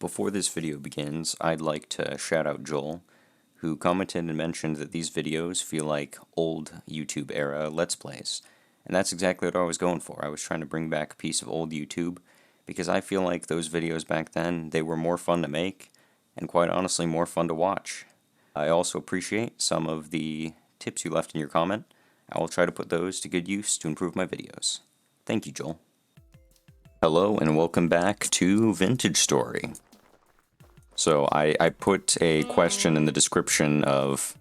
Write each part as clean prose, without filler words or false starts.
Before this video begins, I'd like to shout out Joel, who commented and mentioned that these videos feel like old YouTube era Let's Plays. And that's exactly what I was going for. I was trying to bring back a piece of old YouTube, because I feel like those videos back then, they were more fun to make, and quite honestly more fun to watch. I also appreciate some of the tips you left in your comment. I will try to put those to good use to improve my videos. Thank you, Joel. Hello and welcome back to Vintage Story. So I put a question in the description of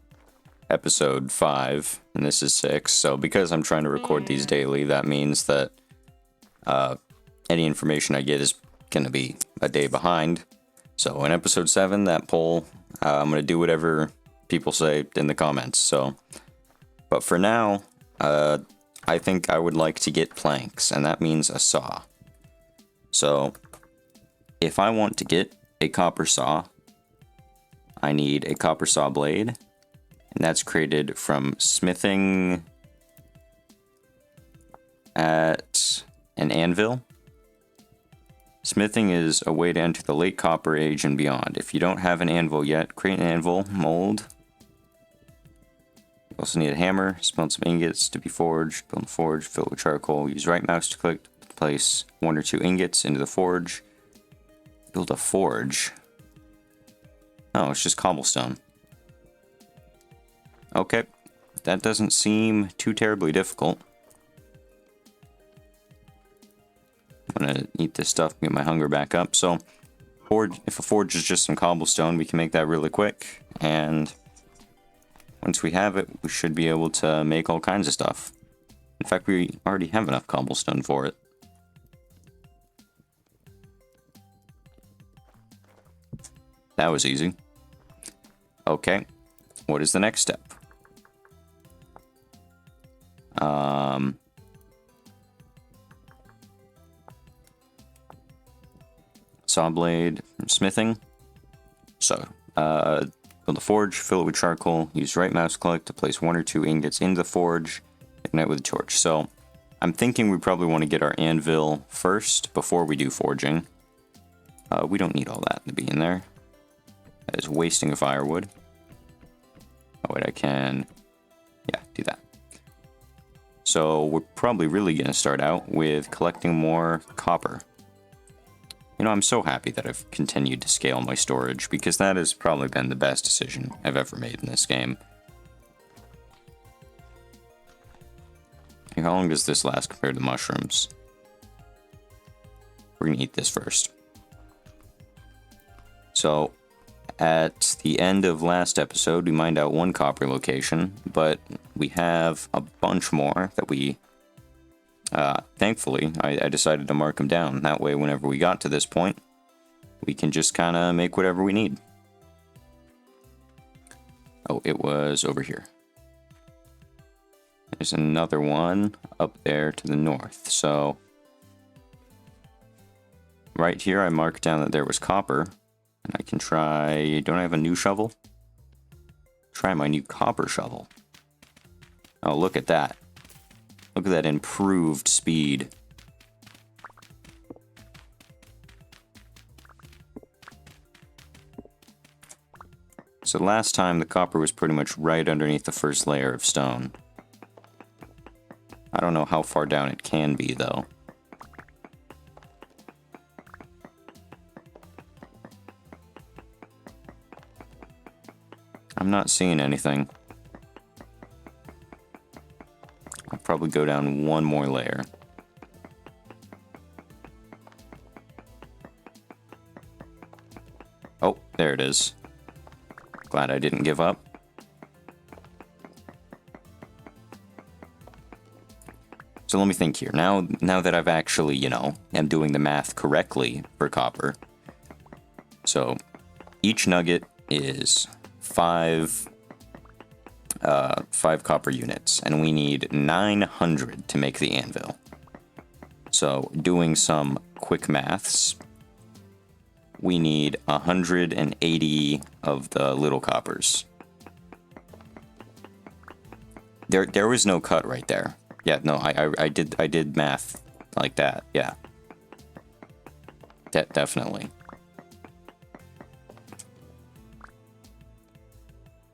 episode 5, and this is 6, so because I'm trying to record these daily, that means that any information I get is going to be a day behind. So in episode 7, that poll, I'm going to do whatever people say in the comments. So, but for now, I think I would like to get planks, and that means a saw. So if I want to get a copper saw, I need a copper saw blade, and that's created from smithing at an anvil. Smithing is a way to enter the late Copper Age and beyond. If you don't have an anvil yet, create an anvil, mold. You also need a hammer, smelt some ingots to be forged, build a forge, fill it with charcoal, use right mouse to click to place 1 or 2 ingots into the forge. Build a forge. Oh, it's just cobblestone. Okay, that doesn't seem too terribly difficult. I'm gonna eat this stuff, get my hunger back up. So, if a forge is just some cobblestone, we can make that really quick. And once we have it, we should be able to make all kinds of stuff. In fact, we already have enough cobblestone for it. That was easy. Okay, what is the next step? Saw blade, smithing. So, build a forge, fill it with charcoal, use right mouse click to place 1 or 2 ingots into the forge, ignite with a torch. So, I'm thinking we probably want to get our anvil first before we do forging. We don't need all that to be in there. That is wasting of firewood. Oh wait, I can, yeah, do that. So we're probably really going to start out with collecting more copper. You know, I'm so happy that I've continued to scale my storage, because that has probably been the best decision I've ever made in this game. How long does this last compared to mushrooms? We're going to eat this first. So, at the end of last episode, we mined out 1 copper location, but we have a bunch more that we, thankfully, I decided to mark them down. That way, whenever we got to this point, we can just kind of make whatever we need. Oh, it was over here. There's another one up there to the north. So, right here, I marked down that there was copper. And I can try, don't I have a new shovel? Try my new copper shovel. Oh, look at that. Look at that improved speed. So last time the copper was pretty much right underneath the first layer of stone. I don't know how far down it can be though. I'm not seeing anything. I'll probably go down 1 more layer. Oh, there it is. Glad I didn't give up. So let me think here. Now that I've actually, you know, am doing the math correctly for copper. So each nugget is 5 copper units, and we need 900 to make the anvil. So doing some quick maths, we need 180 of the little coppers. There was no cut right there. Yeah, no, I did math like that. Yeah, definitely.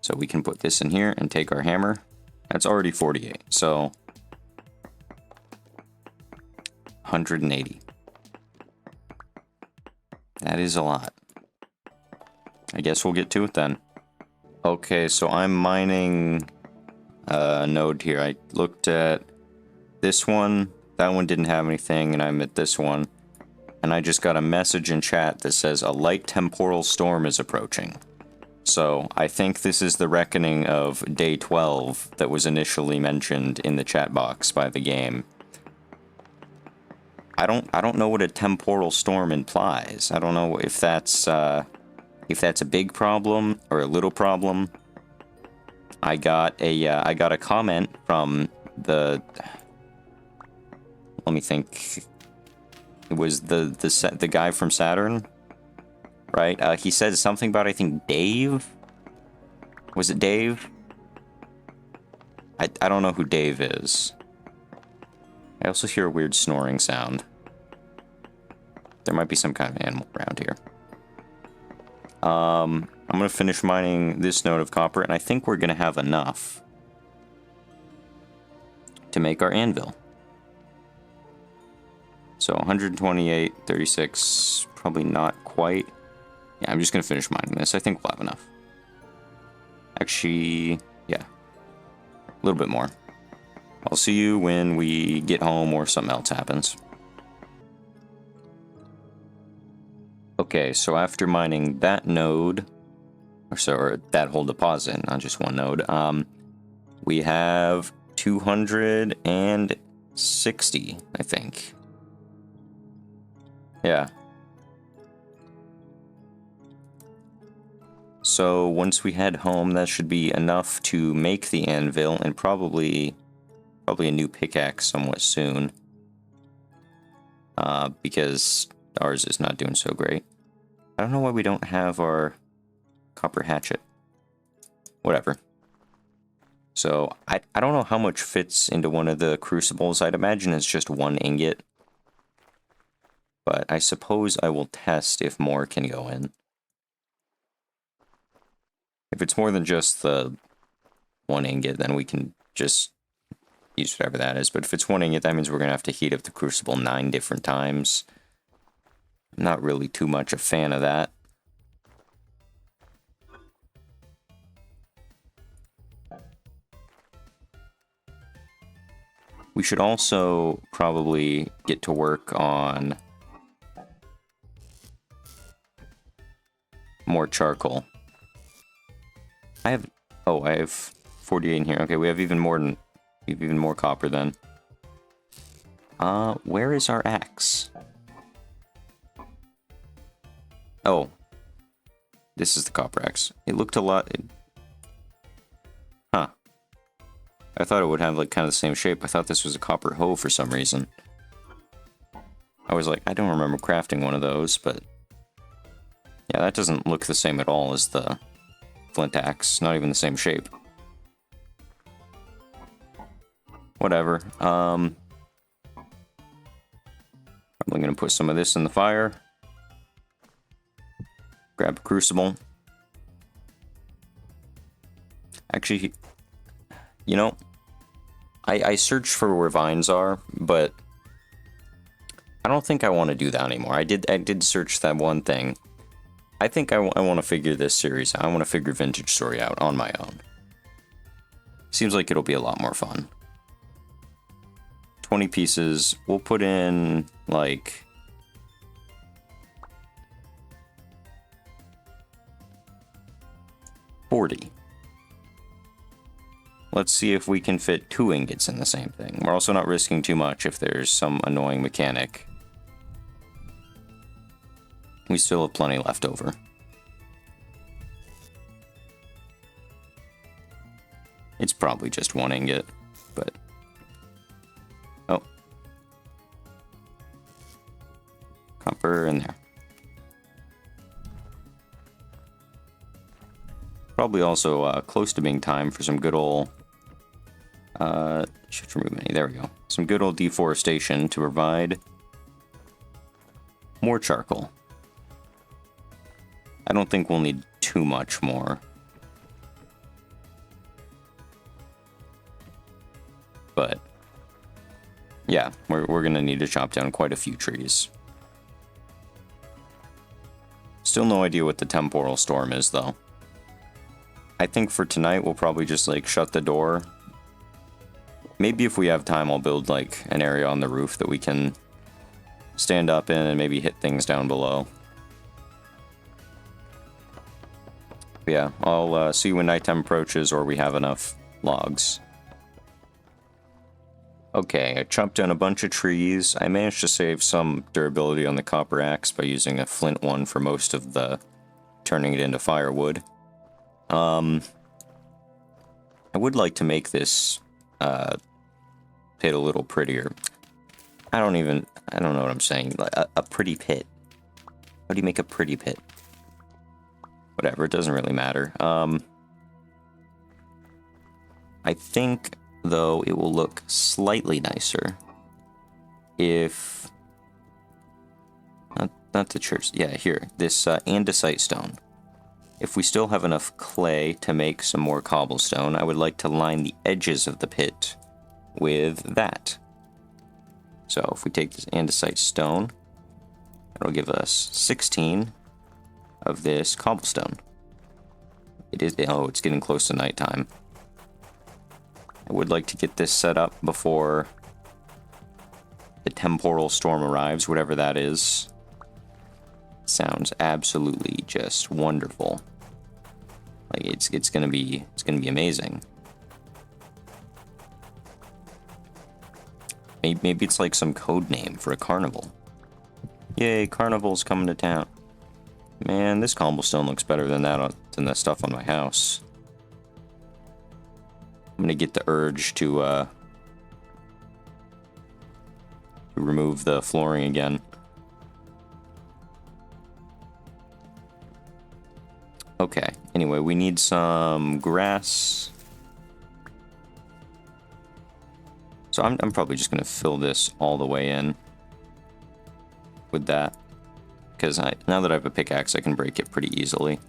So we can put this in here and take our hammer. That's already 48, so 180. That is a lot. I guess we'll get to it then. Okay, so I'm mining a node here. I looked at this one. That one didn't have anything, and I'm at this one. And I just got a message in chat that says a light temporal storm is approaching. So I think this is the reckoning of day 12 that was initially mentioned in the chat box by the game. I don't know what a temporal storm implies. I don't know if that's a big problem or a little problem. I got a comment from the, let me think. It was the guy from Saturn, right? He said something about, I think, Dave? Was it Dave? I don't know who Dave is. I also hear a weird snoring sound. There might be some kind of animal around here. I'm going to finish mining this node of copper, and I think we're going to have enough to make our anvil. So 128, 36, probably not quite. Yeah, I'm just going to finish mining this. I think we'll have enough. Actually, yeah, a little bit more. I'll see you when we get home or something else happens. Okay, so after mining that node, or that whole deposit, not just one node, we have 260, I think. Yeah. So once we head home, that should be enough to make the anvil, and probably a new pickaxe somewhat soon. Because ours is not doing so great. I don't know why we don't have our copper hatchet. Whatever. So, I don't know how much fits into one of the crucibles. I'd imagine it's just one ingot. But I suppose I will test if more can go in. If it's more than just the one ingot, then we can just use whatever that is. But if it's one ingot, that means we're going to have to heat up the crucible 9 different times. I'm not really too much a fan of that. We should also probably get to work on more charcoal. I have 48 in here. Okay, we have even more copper then. Where is our axe? Oh. This is the copper axe. It looked a lot... Huh. I thought it would have, like, kind of the same shape. I thought this was a copper hoe for some reason. I was like, I don't remember crafting one of those, but... Yeah, that doesn't look the same at all as the flint axe. Not even the same shape. Whatever. Probably gonna put some of this in the fire. Grab a crucible. Actually, you know, I searched for where vines are, but I don't think I want to do that anymore. I did search that one thing. I think I want to figure this series out. I want to figure Vintage Story out on my own. Seems like it'll be a lot more fun. 20 pieces. We'll put in, like... 40. Let's see if we can fit 2 ingots in the same thing. We're also not risking too much if there's some annoying mechanic. We still have plenty left over. It's probably just 1 ingot, but... Oh. Copper in there. Probably also close to being time for some good old... shift remove many, there we go. Some good old deforestation to provide more charcoal. I don't think we'll need too much more. Yeah, we're gonna need to chop down quite a few trees. Still no idea what the temporal storm is, though. I think for tonight, we'll probably just, like, shut the door. Maybe if we have time, I'll build, like, an area on the roof that we can stand up in and maybe hit things down below. But yeah, I'll see when nighttime approaches or we have enough logs. Okay, I chopped down a bunch of trees. I managed to save some durability on the copper axe by using a flint one for most of the turning it into firewood. I would like to make this pit a little prettier. I don't know what I'm saying. A pretty pit. How do you make a pretty pit? Whatever, it doesn't really matter. I think, though, it will look slightly nicer if... Not the church. Yeah, here. This andesite stone. If we still have enough clay to make some more cobblestone, I would like to line the edges of the pit with that. So if we take this andesite stone, it'll give us 16 of this cobblestone. It's getting close to nighttime. I would like to get this set up before the temporal storm arrives, whatever that is. Sounds absolutely just wonderful. Like it's gonna be amazing. Maybe it's like some code name for a carnival. Yay, carnival's coming to town. Man, this cobblestone looks better than that stuff on my house. I'm gonna get the urge to remove the flooring again. Okay, anyway, we need some grass. So I'm probably just gonna fill this all the way in with that. Because now that I have a pickaxe, I can break it pretty easily.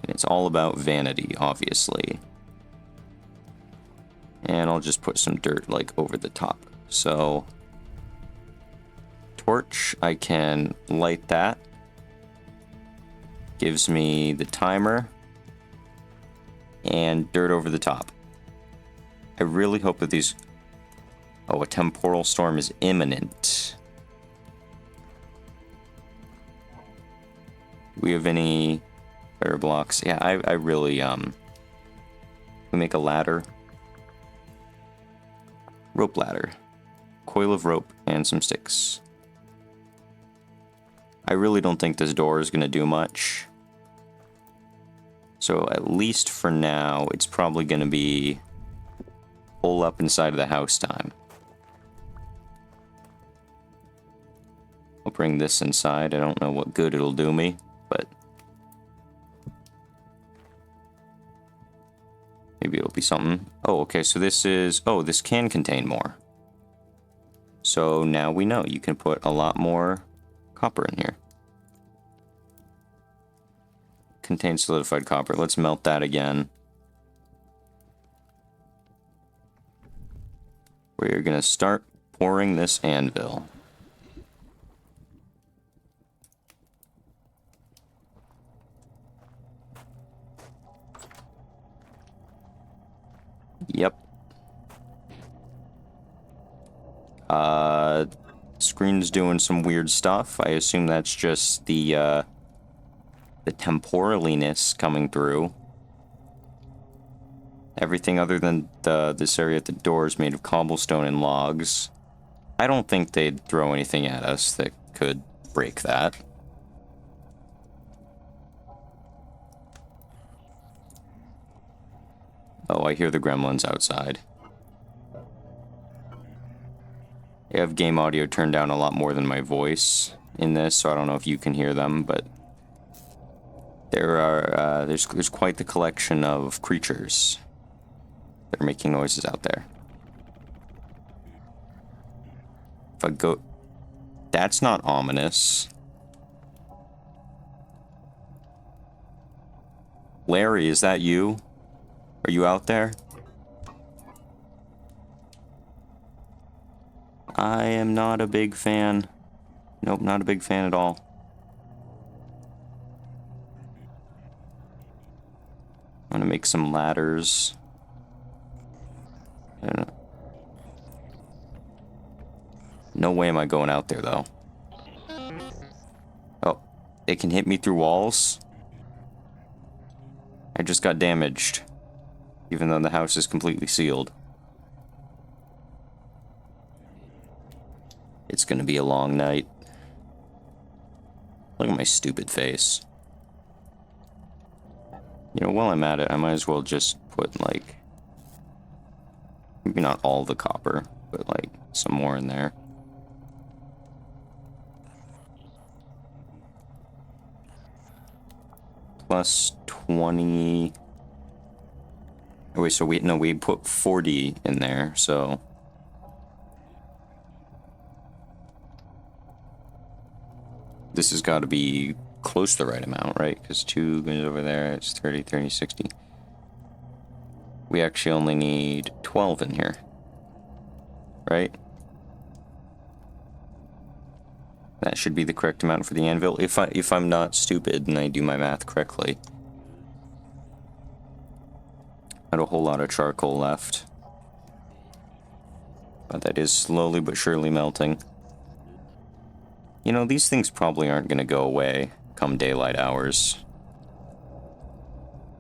And it's all about vanity, obviously. And I'll just put some dirt, like, over the top. So, torch, I can light that. Gives me the timer. And dirt over the top. I really hope that these... Oh, a temporal storm is imminent. Do we have any fire blocks? Yeah, I really, we make a ladder. Rope ladder. Coil of rope and some sticks. I really don't think this door is going to do much. So at least for now, it's probably going to be pull up inside of the house time. I'll bring this inside. I don't know what good it'll do me, but maybe it'll be something. Oh, okay, so this is... Oh, this can contain more. So now we know you can put a lot more copper in here. Contains solidified copper. Let's melt that again. We're gonna start pouring this anvil. Yep. Screen's doing some weird stuff. I assume that's just the temporaliness coming through. Everything other than this area at the door is made of cobblestone and logs. I don't think they'd throw anything at us that could break that. Oh, I hear the gremlins outside. I have game audio turned down a lot more than my voice in this, so I don't know if you can hear them, but there's quite the collection of creatures that are making noises out there. If I go... That's not ominous. Larry, is that you? Are you out there? I am not a big fan. Nope, not a big fan at all. I'm gonna make some ladders. I don't know. No way am I going out there, though. Oh, it can hit me through walls? I just got damaged, even though the house is completely sealed. It's gonna be a long night. Look at my stupid face. You know, while I'm at it, I might as well just put, like, maybe not all the copper, but, like, some more in there. Plus 20... Oh, wait, so we put 40 in there, so... This has got to be close to the right amount, right? Because 2 goes over there, it's 30, 30, 60. We actually only need 12 in here, right? That should be the correct amount for the anvil, if I'm not stupid and I do my math correctly. Not a whole lot of charcoal left. But that is slowly but surely melting. You know, these things probably aren't going to go away come daylight hours.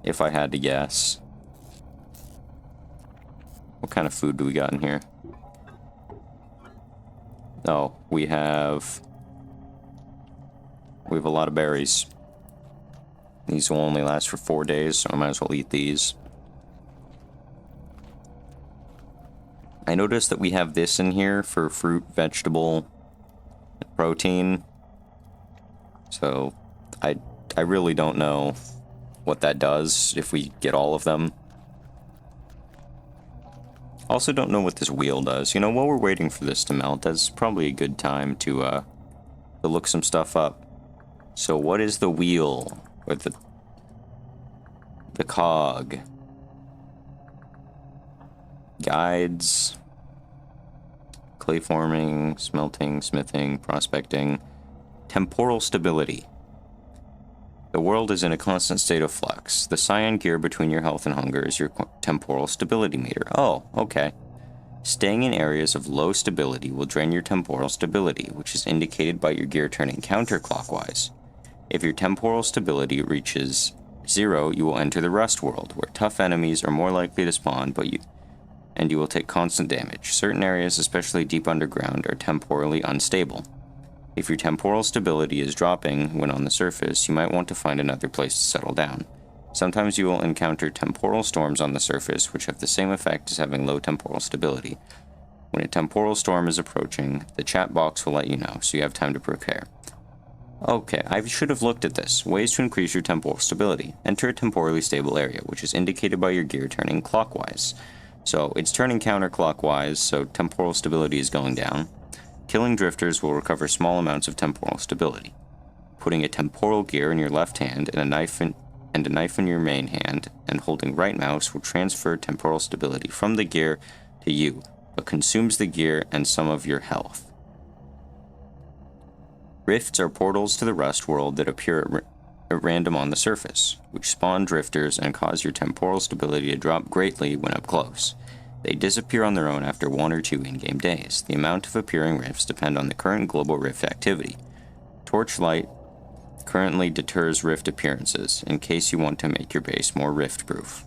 If I had to guess. What kind of food do we got in here? Oh, we have a lot of berries. These will only last for 4 days, so I might as well eat these. I noticed that we have this in here for fruit, vegetable, protein. So, I really don't know what that does if we get all of them. Also don't know what this wheel does. You know, while we're waiting for this to melt, that's probably a good time to look some stuff up. So what is the wheel? Or the cog? Guides. Clay forming, smelting, smithing, prospecting. Temporal stability. The world is in a constant state of flux. The cyan gear between your health and hunger is your temporal stability meter. Oh, okay. Staying in areas of low stability will drain your temporal stability, which is indicated by your gear turning counterclockwise. If your temporal stability reaches 0, you will enter the rust world, where tough enemies are more likely to spawn, and you will take constant damage. Certain areas, especially deep underground, are temporally unstable. If your temporal stability is dropping when on the surface, you might want to find another place to settle down. Sometimes you will encounter temporal storms on the surface, which have the same effect as having low temporal stability. When a temporal storm is approaching, the chat box will let you know, so you have time to prepare. Okay, I should have looked at this. Ways to increase your temporal stability. Enter a temporally stable area, which is indicated by your gear turning clockwise. So it's turning counterclockwise, so temporal stability is going down. Killing drifters will recover small amounts of temporal stability. Putting a temporal gear in your left hand and a knife in your main hand, and holding right mouse will transfer temporal stability from the gear to you, but consumes the gear and some of your health. Rifts are portals to the rust world that appear at random on the surface, which spawn drifters and cause your temporal stability to drop greatly when up close. They disappear on their own after 1 or 2 in-game days. The amount of appearing rifts depend on the current global rift activity. Torchlight currently deters rift appearances, in case you want to make your base more rift-proof.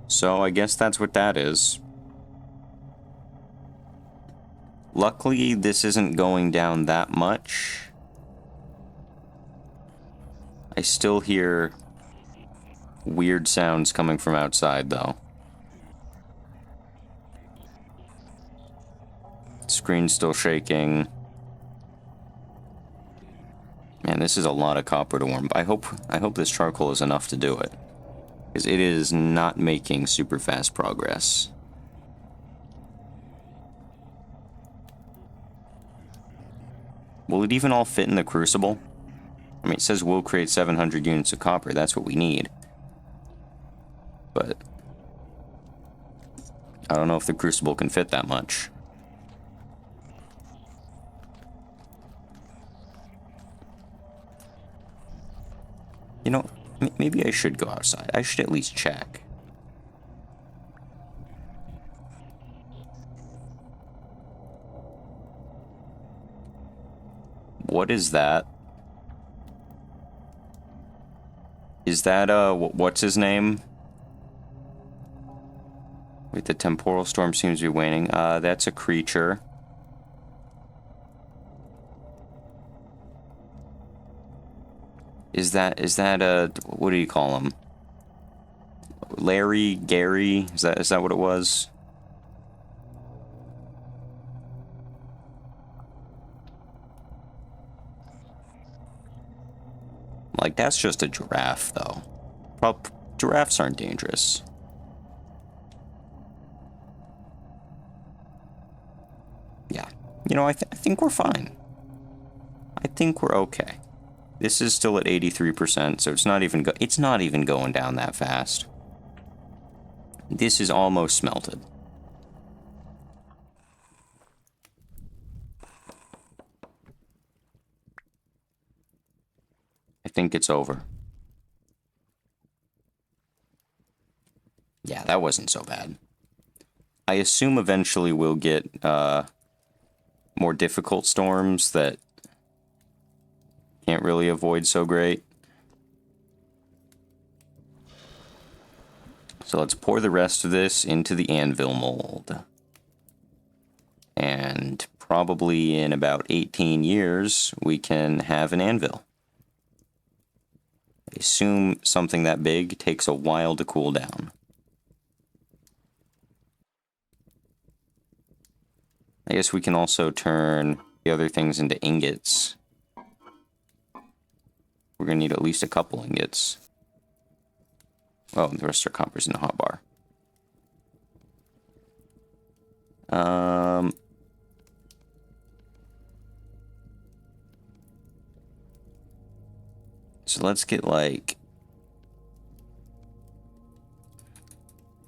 So I guess that's what that is. Luckily, this isn't going down that much. I still hear weird sounds coming from outside, though. Screen's still shaking. Man, this is a lot of copper to warm. I hope this charcoal is enough to do it, because it is not making super fast progress. Will it even all fit in the crucible? I mean, it says we'll create 700 units of copper. That's what we need. But I don't know if the crucible can fit that much. You know, maybe I should go outside. I should at least check. What is that? Is that, what's his name? Wait, the temporal storm seems to be waning. That's a creature. Is that a, what do you call him? Larry, Gary? Is that what it was? Like, that's just a giraffe, though. Giraffes aren't dangerous. Yeah. You know, I think we're fine. I think we're okay. This is still at 83%, so it's not even going down that fast. This is almost smelted. I think it's over. Yeah, that wasn't so bad. I assume eventually we'll get more difficult storms that can't really avoid so great. So let's pour the rest of this into the anvil mold. And probably in about 18 years, we can have an anvil. I assume something that big takes a while to cool down. I guess we can also turn the other things into ingots. We're going to need at least a couple ingots. Oh, the rest are coppers in the hotbar. So let's get like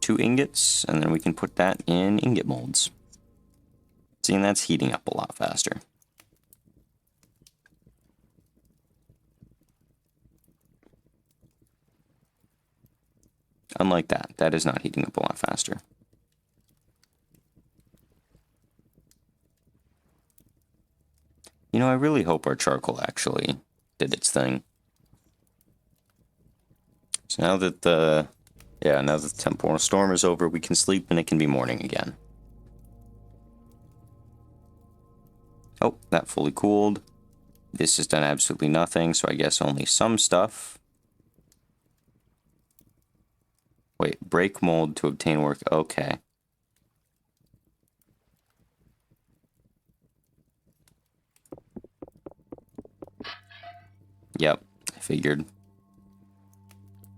2 ingots, and then we can put that in ingot molds. See, and that's heating up a lot faster. Unlike that is not heating up a lot faster. You know, I really hope our charcoal actually did its thing. So now that the temporal storm is over, we can sleep and it can be morning again. Oh, that fully cooled. This has done absolutely nothing, so I guess only some stuff. Wait, break mold to obtain work. Okay. Yep, I figured.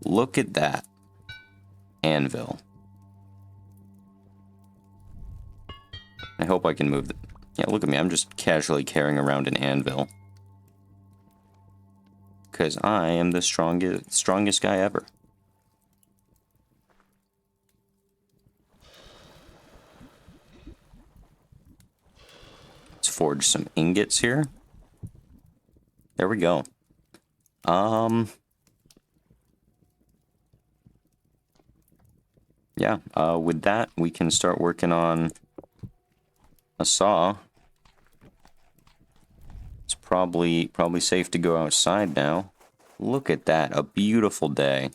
Look at that. Anvil. I hope I can move it. Yeah, look at me. I'm just casually carrying around an anvil. Because I am the strongest guy ever. Let's forge some ingots here. There we go. Yeah, with that, we can start working on a saw. It's probably safe to go outside now. Look at that, a beautiful day.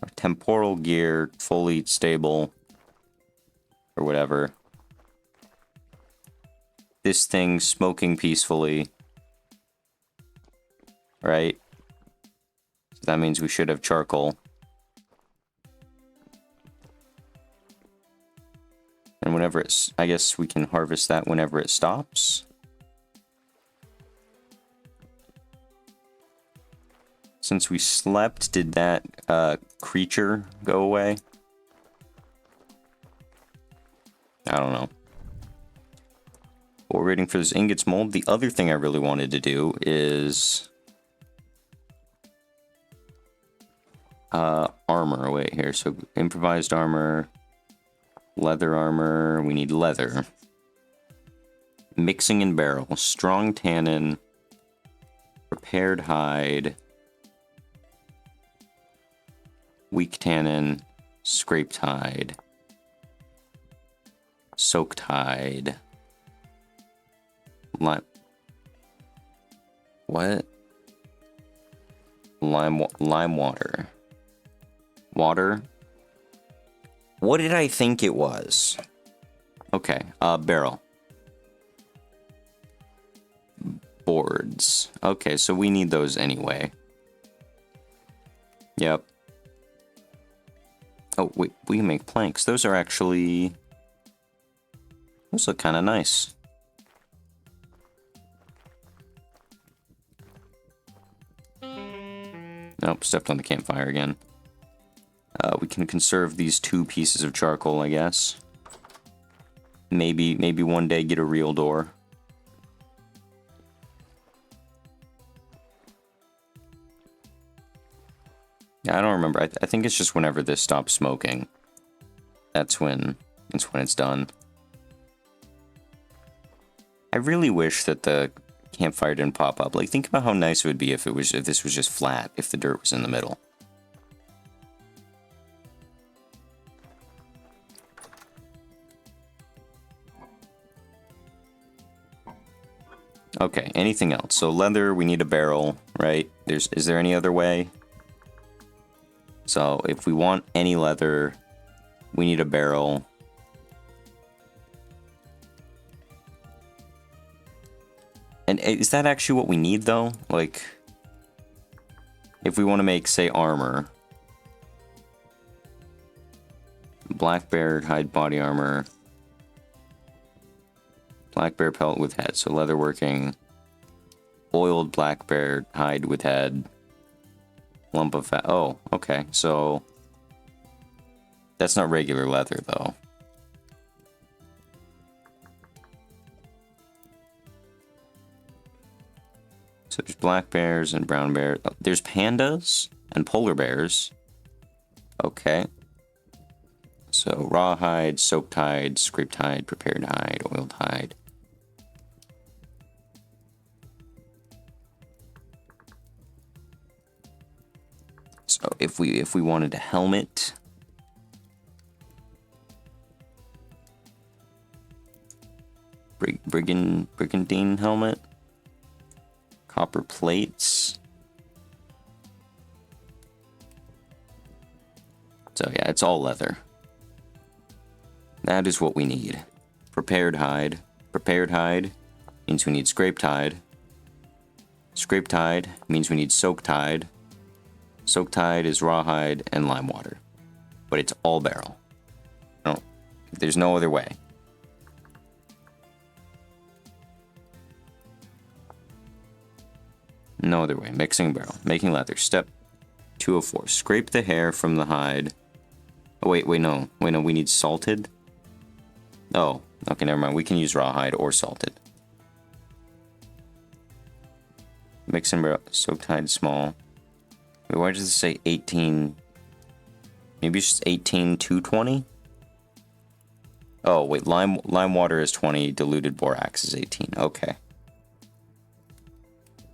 Our temporal gear, fully stable, or whatever. This thing smoking peacefully. Right? So that means we should have charcoal. And whenever it's, I guess we can harvest that whenever it stops. Since we slept, did that creature go away? I don't know. But we're waiting for this ingots mold. The other thing I really wanted to do is armor. Wait, here. So improvised armor, leather armor. We need leather. Mixing and barrel, strong tannin, prepared hide, weak tannin, scraped hide, soaked hide, lime. What? Lime water. Water? What did I think it was? Okay, barrel. Boards. Okay, so we need those anyway. Yep. Oh, wait, we can make planks. Those are actually... Those look kind of nice. Nope, stepped on the campfire again. We can conserve these 2 pieces of charcoal, I guess. Maybe one day get a real door. Yeah, I don't remember. I think it's just whenever this stops smoking. That's when it's done. I really wish that the campfire didn't pop up. Like, think about how nice it would be if this was just flat, if the dirt was in the middle. Okay, anything else? So leather, we need a barrel, right? Is there any other way? So if we want any leather, we need a barrel. And is that actually what we need, though? Like, if we want to make, say, armor. Black bear hide body armor. Black bear pelt with head. So leatherworking. Oiled black bear hide with head. Lump of fat. Oh, okay. So that's not regular leather, though. So there's black bears and brown bears. Oh, there's pandas and polar bears. Okay. So raw hide, soaked hide, scraped hide, prepared hide, oiled hide. So if we wanted a helmet, brigandine helmet, copper plates. So yeah, it's all leather. That is what we need. Prepared hide. Prepared hide means we need scraped hide. Scraped hide means we need soaked hide. Soaked hide is rawhide and lime water. But it's all barrel. No, there's no other way. No other way. Mixing barrel. Making leather. Step 204. Scrape the hair from the hide. Oh, wait, no. We need salted. Oh, okay, never mind. We can use rawhide or salted. Mixing barrel. Soaked hide small. Wait, why does it say 18? Maybe it's just 18 to 20? Oh, wait, lime water is 20, diluted borax is 18. Okay.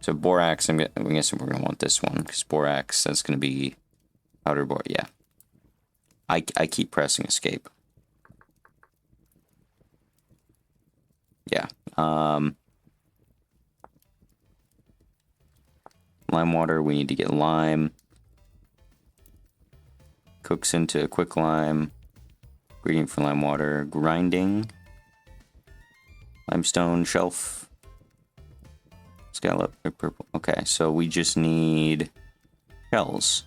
So borax, I'm guessing we're going to want this one, because borax, that's going to be powder borax, yeah. I keep pressing escape. Yeah. Lime water, we need to get lime. Cooks into quick lime. Ingredient for lime water. Grinding. Limestone, shelf. Scallop, purple. Okay, so we just need shells.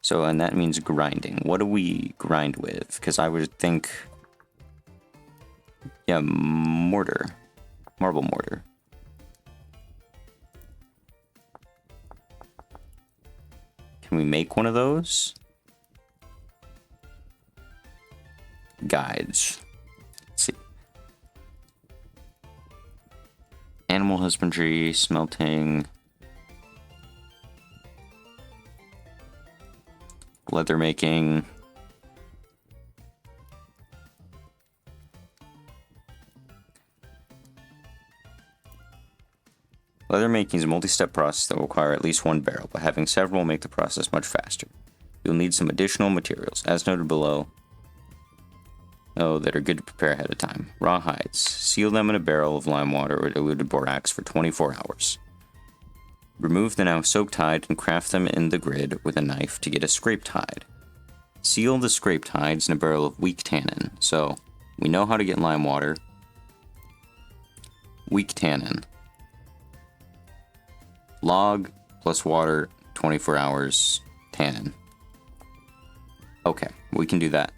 So, and that means grinding. What do we grind with? Because I would think... Yeah, mortar. Marble mortar. Can we make one of those? Guides. Let's see. Animal husbandry, smelting. leather making. Leather making is a multi-step process that will require at least one barrel, but having several will make the process much faster. You'll need some additional materials, as noted below, that are good to prepare ahead of time. Raw hides. Seal them in a barrel of lime water or diluted borax for 24 hours. Remove the now soaked hide and craft them in the grid with a knife to get a scraped hide. Seal the scraped hides in a barrel of weak tannin. So, we know how to get lime water. Weak tannin. Log plus water, 24 hours, tannin. Okay, we can do that.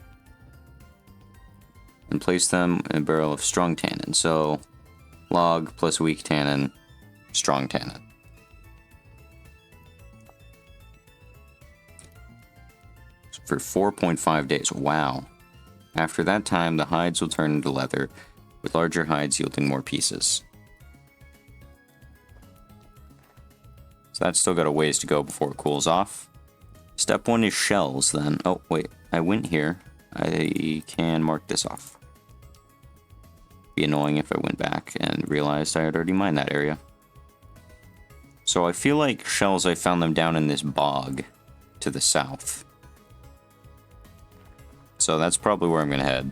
And place them in a barrel of strong tannin. So, log plus weak tannin, strong tannin. For 4.5 days. Wow. After that time, the hides will turn into leather, with larger hides yielding more pieces. So that's still got a ways to go before it cools off. Step 1 is shells then. Oh, wait. I went here. I can mark this off. Be annoying if I went back and realized I had already mined that area. So I feel like shells, I found them down in this bog to the south. So that's probably where I'm going to head.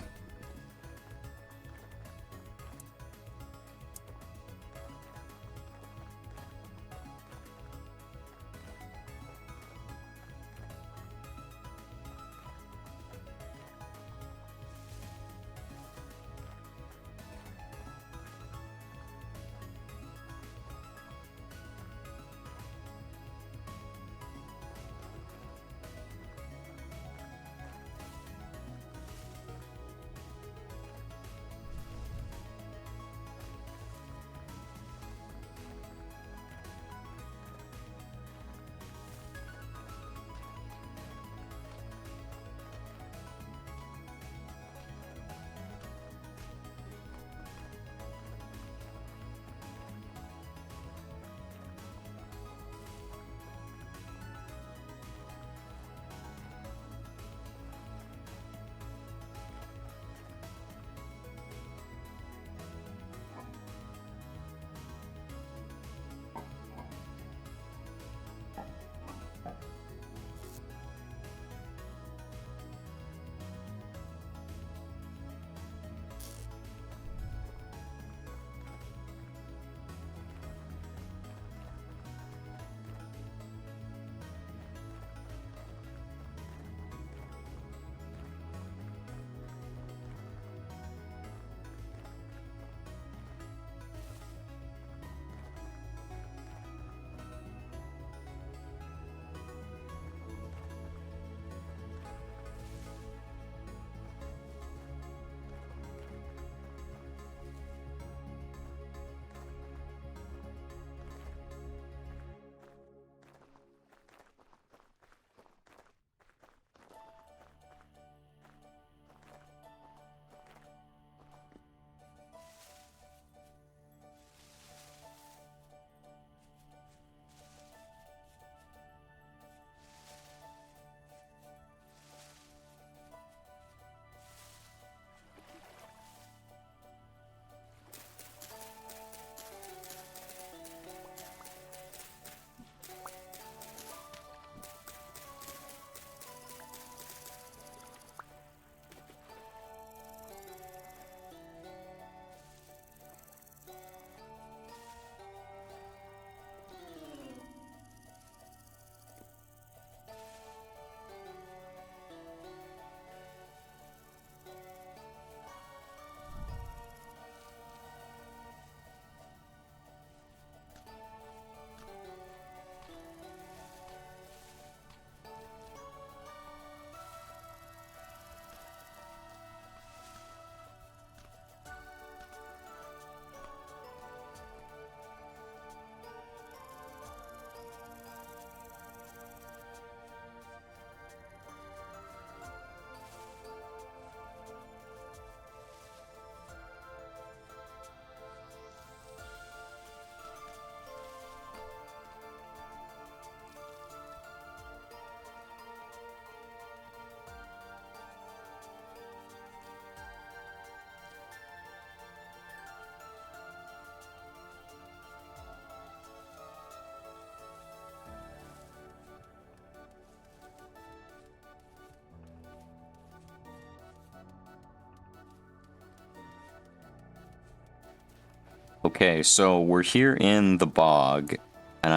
Okay, so we're here in the bog, and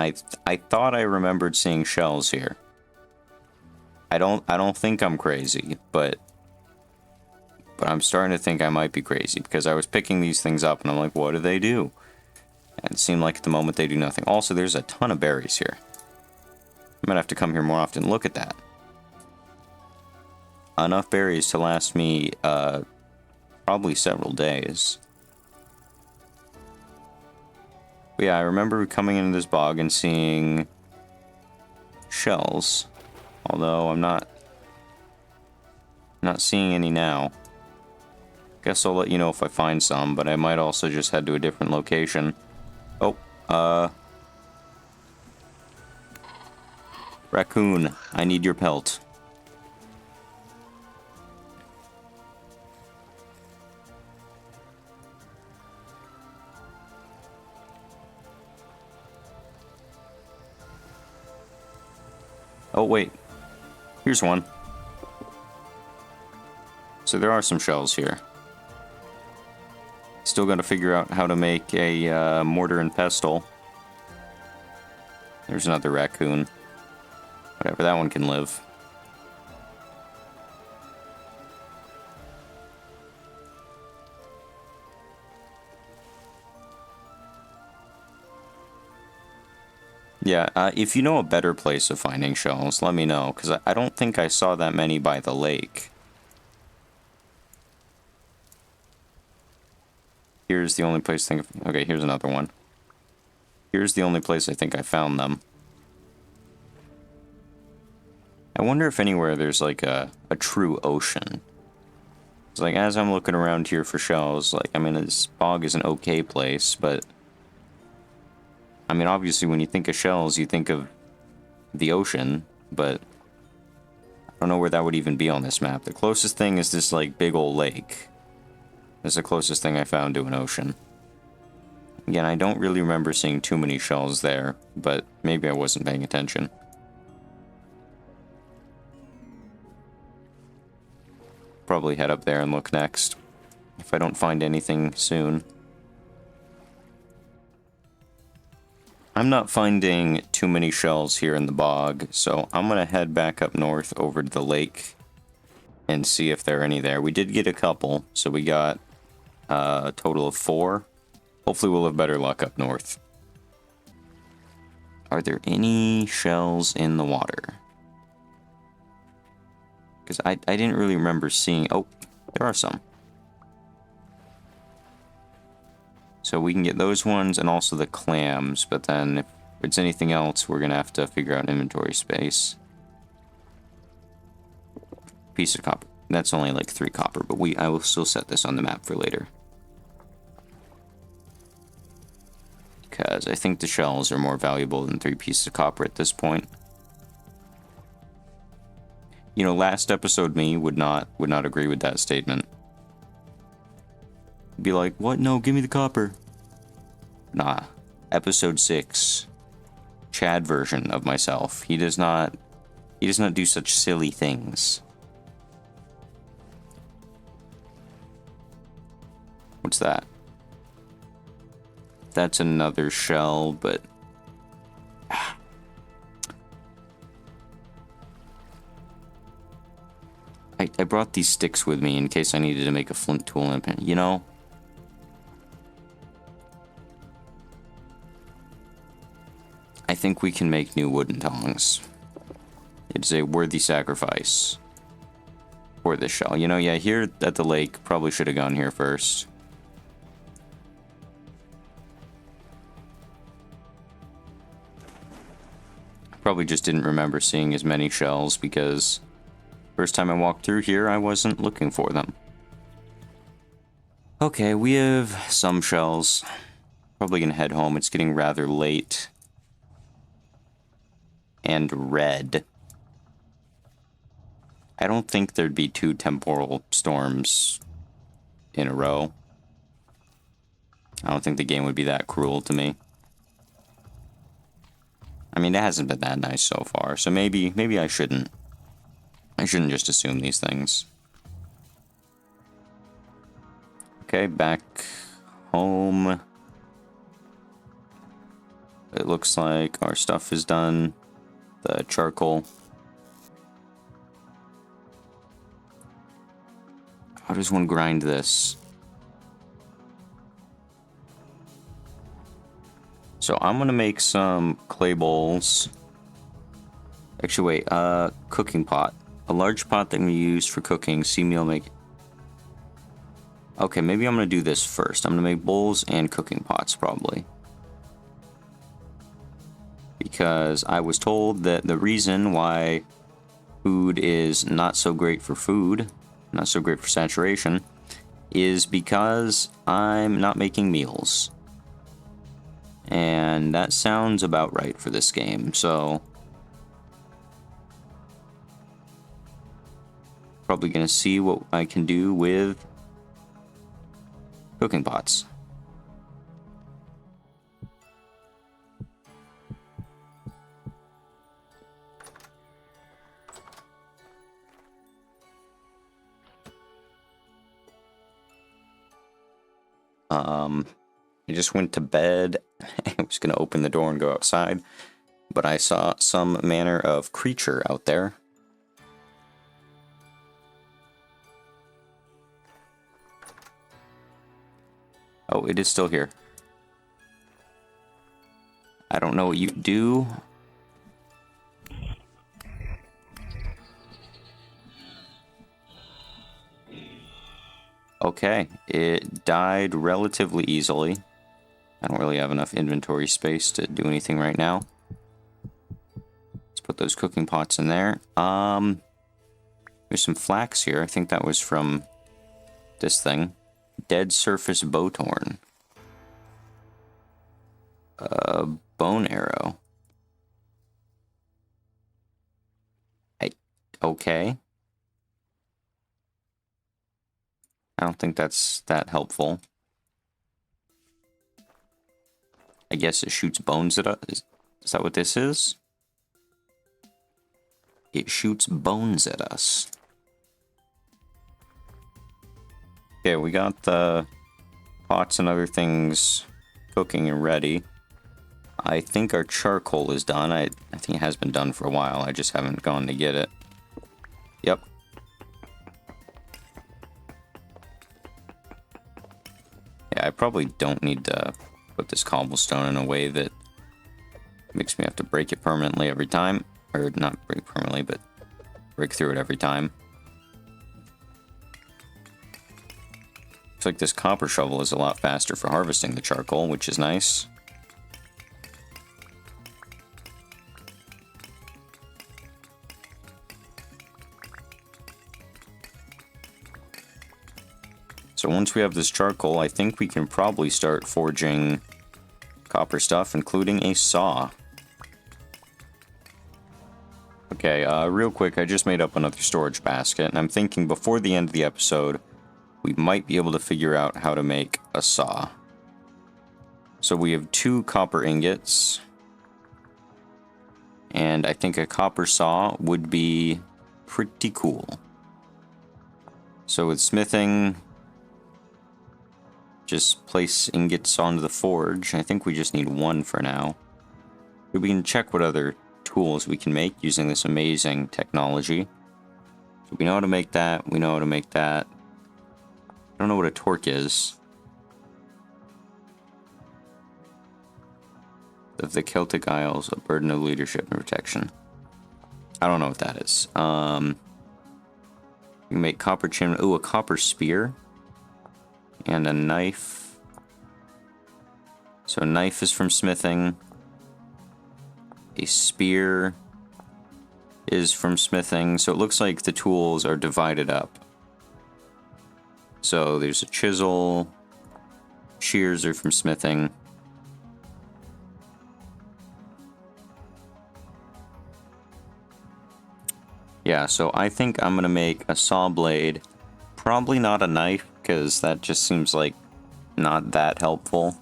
I thought I remembered seeing shells here. I don't think I'm crazy, but I'm starting to think I might be crazy because I was picking these things up and I'm like, what do they do? And it seemed like at the moment they do nothing. Also, there's a ton of berries here. I might have to come here more often. Look at that. Enough berries to last me probably several days. But yeah, I remember coming into this bog and seeing shells. Although I'm not seeing any now. Guess I'll let you know if I find some, but I might also just head to a different location. Oh, raccoon, I need your pelt. Oh, wait. Here's one. So there are some shells here. Still got to figure out how to make a mortar and pestle. There's another raccoon. Whatever, that one can live. Yeah, if you know a better place of finding shells, let me know, because I don't think I saw that many by the lake. Here's the only place I think... Okay, here's another one. Here's the only place I think I found them. I wonder if anywhere there's like a true ocean. It's like, as I'm looking around here for shells, like, I mean, this bog is an okay place, but... I mean, obviously, when you think of shells, you think of the ocean, but... I don't know where that would even be on this map. The closest thing is this, like, big old lake. That's the closest thing I found to an ocean. Again, I don't really remember seeing too many shells there, but maybe I wasn't paying attention. Probably head up there and look next, if I don't find anything soon. I'm not finding too many shells here in the bog, so I'm gonna head back up north over to the lake and see if there are any there. We did get a couple, so we got a total of 4. Hopefully we'll have better luck up north. Are there any shells in the water? Because I didn't really remember seeing... Oh, there are some. So we can get those ones and also the clams, but then if it's anything else, we're going to have to figure out inventory space. Piece of copper. That's only like 3 copper, but I will still set this on the map for later. Because I think the shells are more valuable than 3 pieces of copper at this point. You know, last episode me would not agree with that statement. Be like, what? No, give me the copper. Nah. Episode 6. Chad version of myself. He does not do such silly things. What's that? That's another shell, but... I brought these sticks with me in case I needed to make a flint tool and pen. You know? I think we can make new wooden tongs. It's a worthy sacrifice for this shell. You know, yeah, here at the lake, probably should have gone here first. Probably just didn't remember seeing as many shells because first time I walked through here, I wasn't looking for them. Okay, we have some shells. Probably gonna head home. It's getting rather late. And red. I don't think there'd be 2 temporal storms in a row. I don't think the game would be that cruel to me. I mean, it hasn't been that nice so far, so maybe I shouldn't. I shouldn't just assume these things. Okay, back home. it looks like our stuff is done. The charcoal. How does one grind this? So I'm gonna make some clay bowls. Actually, wait, cooking pot. A large pot that can be used for cooking. See meal make. Okay, maybe I'm gonna do this first. I'm gonna make bowls and cooking pots, probably. Because I was told that the reason why food is not so great for food, not so great for saturation, is because I'm not making meals. And that sounds about right for this game, so probably gonna see what I can do with cooking pots. I just went to bed. I was gonna open the door and go outside, but I saw some manner of creature out there. Oh, it is still here. I don't know what you do. Okay, it died relatively easily. I don't really have enough inventory space to do anything right now. Let's put those cooking pots in there. There's some flax here. I think that was from this thing. Dead surface bowthorn. Bone arrow. Okay. I don't think that's that helpful. I guess it shoots bones at us. Is that what this is? It shoots bones at us. Okay, we got the pots and other things cooking and ready. I think our charcoal is done. I think it has been done for a while. I just haven't gone to get it. Yep. Yeah, I probably don't need to put this cobblestone in a way that makes me have to break it permanently every time. Or not break permanently, but break through it every time. Looks like this copper shovel is a lot faster for harvesting the charcoal, which is nice. So once we have this charcoal, I think we can probably start forging copper stuff, including a saw. Okay, real quick, I just made up another storage basket, and I'm thinking before the end of the episode, we might be able to figure out how to make a saw. So we have 2 copper ingots, and I think a copper saw would be pretty cool. So with smithing, just place ingots onto the forge. I think we just need 1 for now. We can check what other tools we can make using this amazing technology. So we know how to make that. We know how to make that. I don't know what a torque is. Of the Celtic Isles, a burden of leadership and protection. I don't know what that is. We can make copper chin. Ooh, a copper spear. And a knife. So a knife is from smithing. A spear is from smithing. So it looks like the tools are divided up. So there's a chisel. Shears are from smithing. Yeah, so I think I'm going to make a saw blade. Probably not a knife, because that just seems like not that helpful.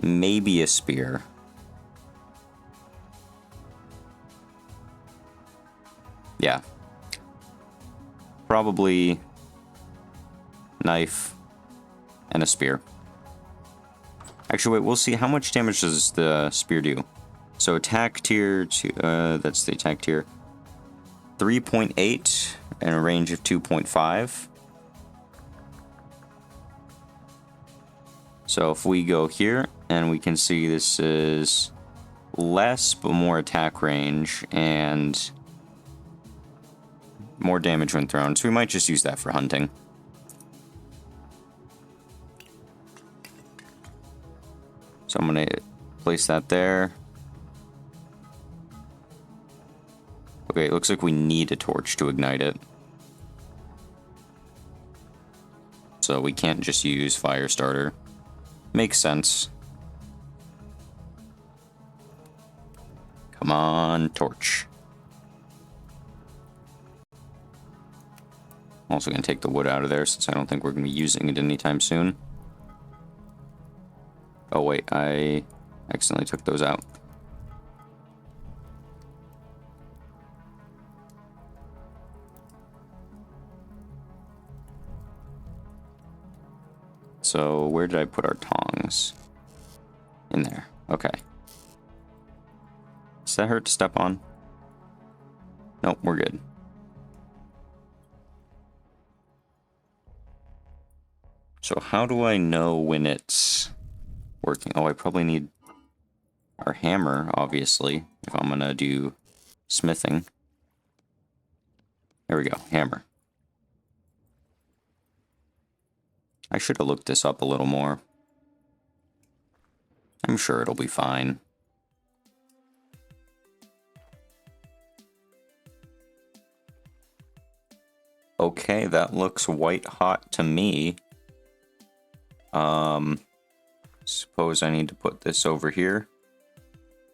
Maybe a spear. Yeah. Probably knife and a spear. Actually, wait, we'll see how much damage does the spear do. So attack tier, that's the attack tier. 3.8 and a range of 2.5. So if we go here, and we can see this is less, but more attack range, and more damage when thrown. So we might just use that for hunting. So I'm going to place that there. Okay, it looks like we need a torch to ignite it. So we can't just use fire starter. Makes sense. Come on, torch. I'm also going to take the wood out of there since I don't think we're going to be using it anytime soon. Oh wait, I accidentally took those out. So where did I put our tongs? In there. Okay. Does that hurt to step on? Nope, we're good. So how do I know when it's working? Oh, I probably need our hammer, obviously, if I'm gonna do smithing. There we go, hammer. I should have looked this up a little more. I'm sure it'll be fine. Okay, that looks white hot to me. Suppose I need to put this over here.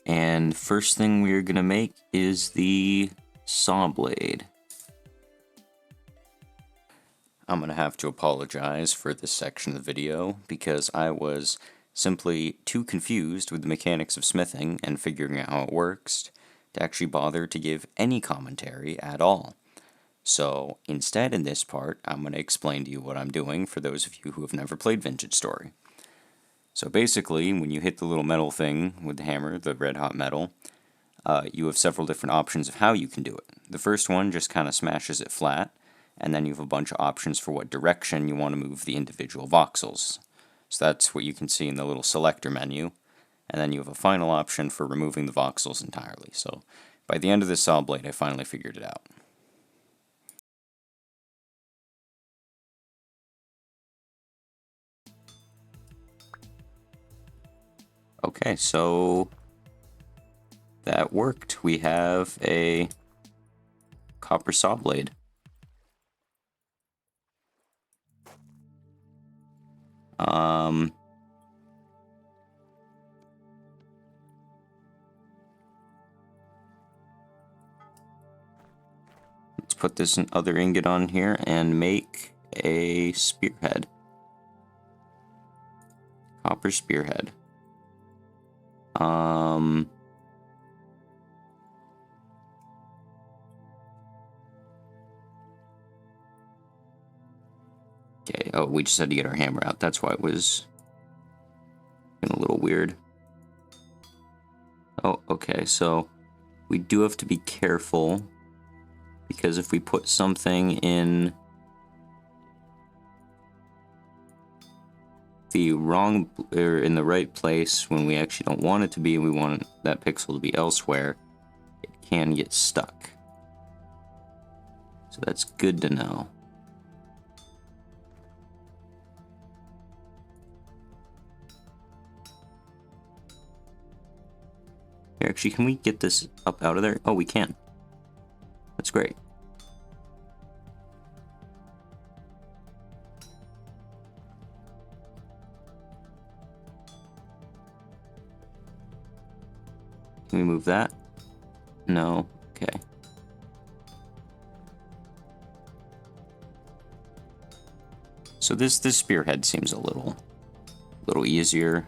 And first thing we're gonna make is the saw blade. I'm gonna have to apologize for this section of the video because I was simply too confused with the mechanics of smithing and figuring out how it works to actually bother to give any commentary at all. So instead, in this part, I'm going to explain to you what I'm doing for those of you who have never played Vintage Story. So basically, when you hit the little metal thing with the hammer, the red hot metal, you have several different options of how you can do it. The first one just kind of smashes it flat, and then you have a bunch of options for what direction you want to move the individual voxels. So that's what you can see in the little selector menu, and then you have a final option for removing the voxels entirely. So by the end of this saw blade, I finally figured it out. Okay, so that worked. We have a copper saw blade. Let's put this other ingot on here and make a spearhead. Copper spearhead. Okay, oh, we just had to get our hammer out. That's why it was a little weird. Oh, okay, so we do have to be careful because if we put something in the wrong or in the right place when we actually don't want it to be and we want that pixel to be elsewhere, it can get stuck. So that's good to know. Here, actually, can we get this up out of there? Oh, we can. That's great. Can we move that? No. Okay. So this spearhead seems a little easier.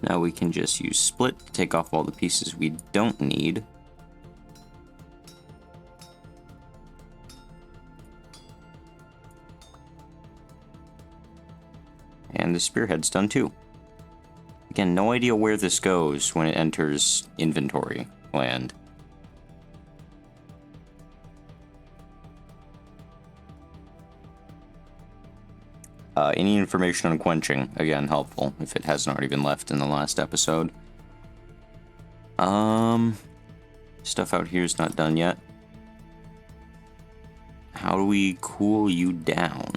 Now we can just use split to take off all the pieces we don't need. And the spearhead's done too. Again, no idea where this goes when it enters inventory land. Any information on quenching, again, helpful, if it hasn't already been left in the last episode. Stuff out here is not done yet. How do we cool you down?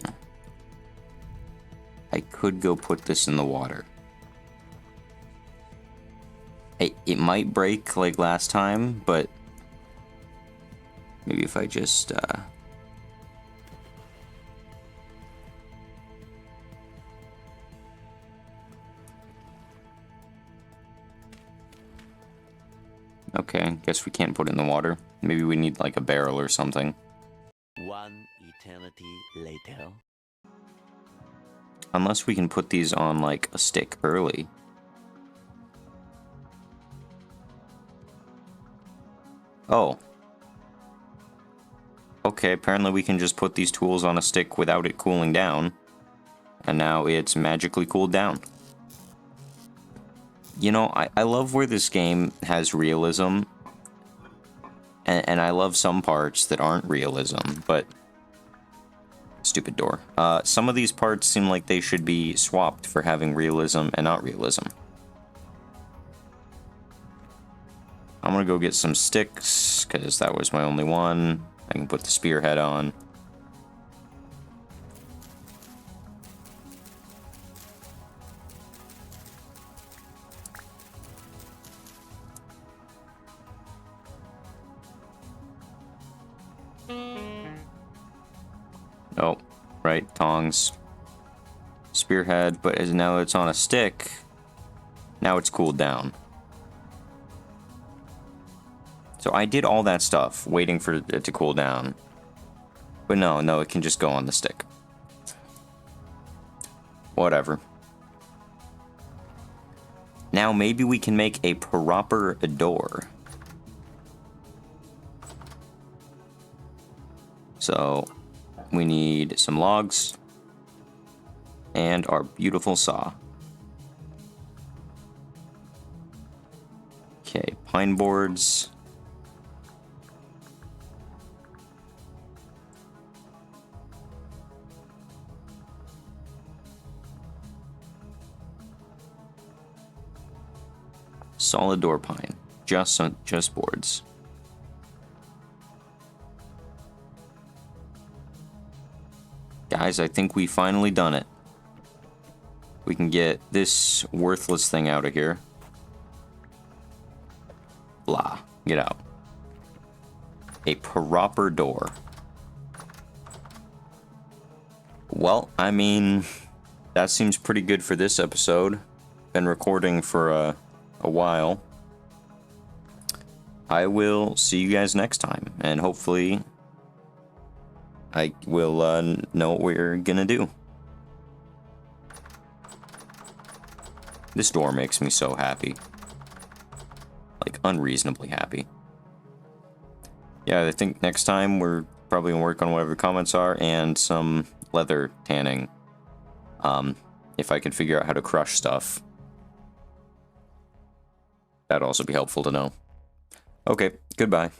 I could go put this in the water. It might break like last time, but maybe if I just, okay, guess we can't put it in the water. Maybe we need like a barrel or something. One eternity later. Unless we can put these on like a stick early. Oh. Okay, apparently we can just put these tools on a stick without it cooling down. And now it's magically cooled down. You know, I love where this game has realism. And I love some parts that aren't realism, but... Stupid door. Some of these parts seem like they should be swapped for having realism and not realism. I'm gonna go get some sticks, because that was my only one. I can put the spearhead on. Oh, right, tongs. Spearhead, but now it's on a stick. Now it's cooled down. So I did all that stuff, waiting for it to cool down. But no, it can just go on the stick. Whatever. Now maybe we can make a proper door. So... we need some logs and our beautiful saw. Okay, pine boards. Solid door pine, just boards. Guys, I think we finally done it. We can get this worthless thing out of here. Blah. Get out. A proper door. Well, I mean, that seems pretty good for this episode. Been recording for a while. I will see you guys next time, and hopefully... I will know what we're gonna do. This door makes me so happy. Like, unreasonably happy. Yeah, I think next time we're probably gonna work on whatever the comments are and some leather tanning. If I can figure out how to crush stuff. That'd also be helpful to know. Okay, goodbye.